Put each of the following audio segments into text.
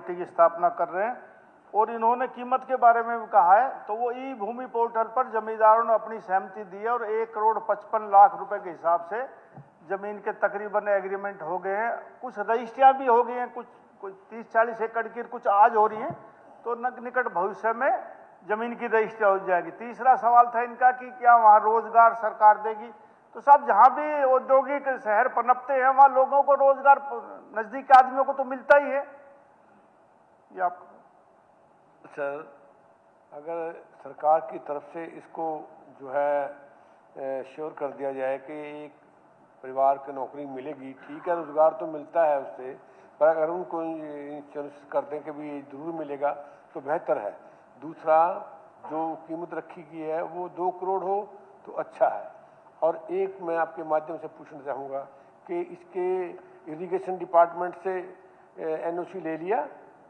IMT की स्थापना कर रहे हैं। और इन्होंने कीमत के बारे में भी कहा है, तो वो ई भूमि पोर्टल पर जमींदारों ने अपनी सहमति दी है और 1,55,00,000 रुपए के हिसाब से जमीन के तकरीबन एग्रीमेंट हो गए हैं। कुछ रजिस्ट्रियां भी हो गई हैं, कुछ 30-40 एकड़ की, कुछ आज हो रही हैं, तो निकट भविष्य में जमीन की रजिस्ट्री हो जाएगी। तीसरा सवाल था इनका कि क्या वहां रोजगार सरकार देगी। तो साहब, जहां भी औद्योगिक शहर पनपते हैं वहां लोगों को रोजगार नजदीक के आदमियों को तो मिलता ही है। ये आप सर, अगर सरकार की तरफ से इसको जो है श्योर कर दिया जाए कि एक परिवार को नौकरी मिलेगी, ठीक है, रोजगार तो मिलता है उससे, पर अगर उनको इंश्योरेंस कर दें कि भी ये जरूर मिलेगा तो बेहतर है। दूसरा, जो कीमत रखी गई है वो 2 करोड़ हो तो अच्छा है। और एक मैं आपके माध्यम से पूछना चाहूँगा कि इसके इरिगेशन डिपार्टमेंट से एनओसी ले लिया,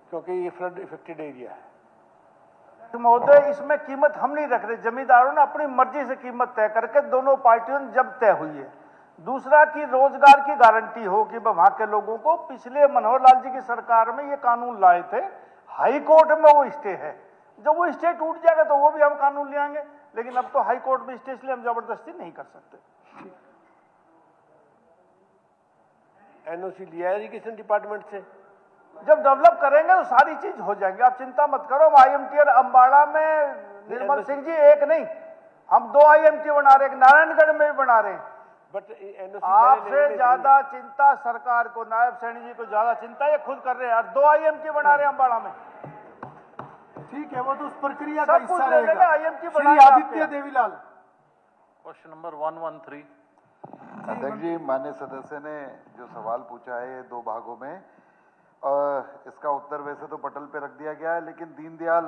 क्योंकि ये फ्लड इफेक्टेड एरिया है। महोदय, इसमें कीमत हम नहीं रख रहे, जमींदारों ने अपनी मर्जी से कीमत तय करके दोनों पार्टियों ने जब तय हुई है। दूसरा कि रोजगार की गारंटी हो कि वहां के लोगों को, पिछले मनोहर लाल जी की सरकार में ये कानून लाए थे, हाई कोर्ट में वो स्टे है, जब वो स्टे टूट जाएगा तो वो भी हम कानून ले आएंगे, लेकिन अब तो हाई कोर्ट में स्टे, इसलिए हम जबरदस्ती नहीं कर सकते। एनओसी लिया है इरिगेशन डिपार्टमेंट से, जब डेवलप करेंगे तो सारी चीज हो जाएगी, आप चिंता मत करो। आईएमटी अंबाड़ा में निर्मल सिंह जी एक नहीं, हम 2 आईएमटी बना रहे हैं, नारायणगढ़ में भी बना रहे हैं। बट आपसे ज्यादा चिंता सरकार को, नायब सैनी जी को ज्यादा चिंता ये खुद कर रहे हैं, 2 आईएमटी बना रहे हैं अंबाड़ा में। ठीक है, वो तो उस प्रक्रिया का हिस्सा रहेगा। रहेगा। IMT Shri Aditya Devilal, question number 113। अध्यक्ष जी, माननीय सदस्य ने जो सवाल पूछा है ये 2 भागों में, इसका उत्तर वैसे तो पटल पे रख दिया गया है, लेकिन दीनदयाल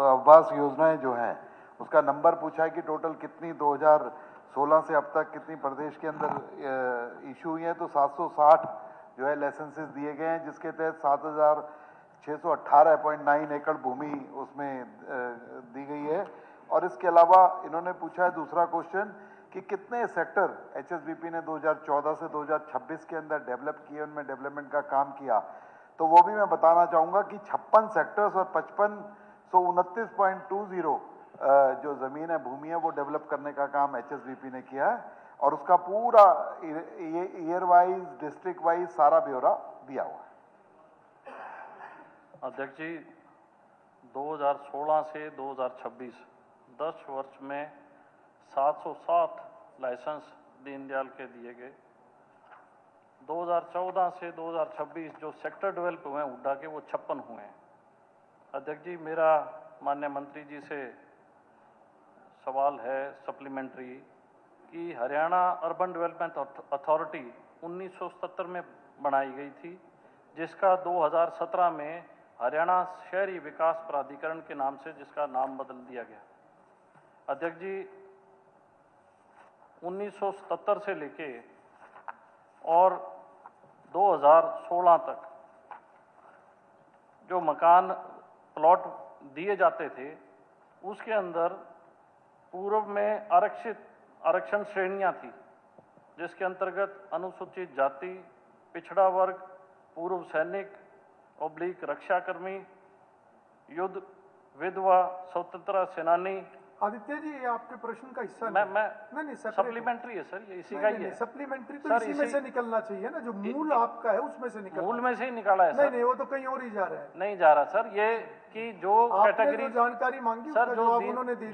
आवास योजनाएं जो हैं उसका नंबर पूछा है कि टोटल कितनी 2016 से अब तक कितनी प्रदेश के अंदर इशू हुई हैं। तो 760 जो है लाइसेंसेस दिए गए हैं, जिसके तहत 7,618.9 एकड़ भूमि उसमें दी गई है। और इसके अलावा इन्होंने पूछा है दूसरा क्वेश्चन कि कितने सेक्टर एचएसबीपी ने 2014 से 2026 के अंदर डेवलप किए, उनमें डेवलपमेंट का काम किया। तो वो भी मैं बताना चाहूँगा कि 56 सेक्टर्स और 5529.20 जो ज़मीन है, भूमि है, वो डेवलप करने का काम एचएसबीपी ने किया है। और उसका पूरा ईयर वाइज, डिस्ट्रिक्ट वाइज सारा ब्यौरा दिया हुआ है। अध्यक्ष जी, 2016 से 2026 10 वर्ष में 760 लाइसेंस दीनदयाल के दिए गए। 2014 से 2026 जो सेक्टर डेवलप हुए हैं हुड्डा के, वो 56 हुए हैं। अध्यक्ष जी, मेरा माननीय मंत्री जी से सवाल है सप्लीमेंट्री कि हरियाणा अर्बन डेवलपमेंट अथॉरिटी 1977 में बनाई गई थी, जिसका 2017 में हरियाणा शहरी विकास प्राधिकरण के नाम से जिसका नाम बदल दिया गया। अध्यक्ष जी, 1977 से लेके और 2016 तक जो मकान प्लॉट दिए जाते थे, उसके अंदर पूर्व में आरक्षण श्रेणियां थी, जिसके अंतर्गत अनुसूचित जाति, पिछड़ा वर्ग, पूर्व सैनिक / रक्षाकर्मी, युद्ध, विधवा, स्वतंत्रता सेनानी। आदित्य जी, ये आपके प्रश्न का हिस्सा नहीं, सप्लीमेंट्री है सर, ये इसी का ही है। सप्लीमेंट्री तो इसी में से निकलना चाहिए ना, जो मूल आपका है उसमें से निकलना। मूल में से ही निकाला है सर। नहीं, वो तो कहीं और ही जा रहा है। नहीं जा रहा सर, ये कि जो कैटेगरी जानकारी मांगी, उसका जवाब उन्होंने दिया।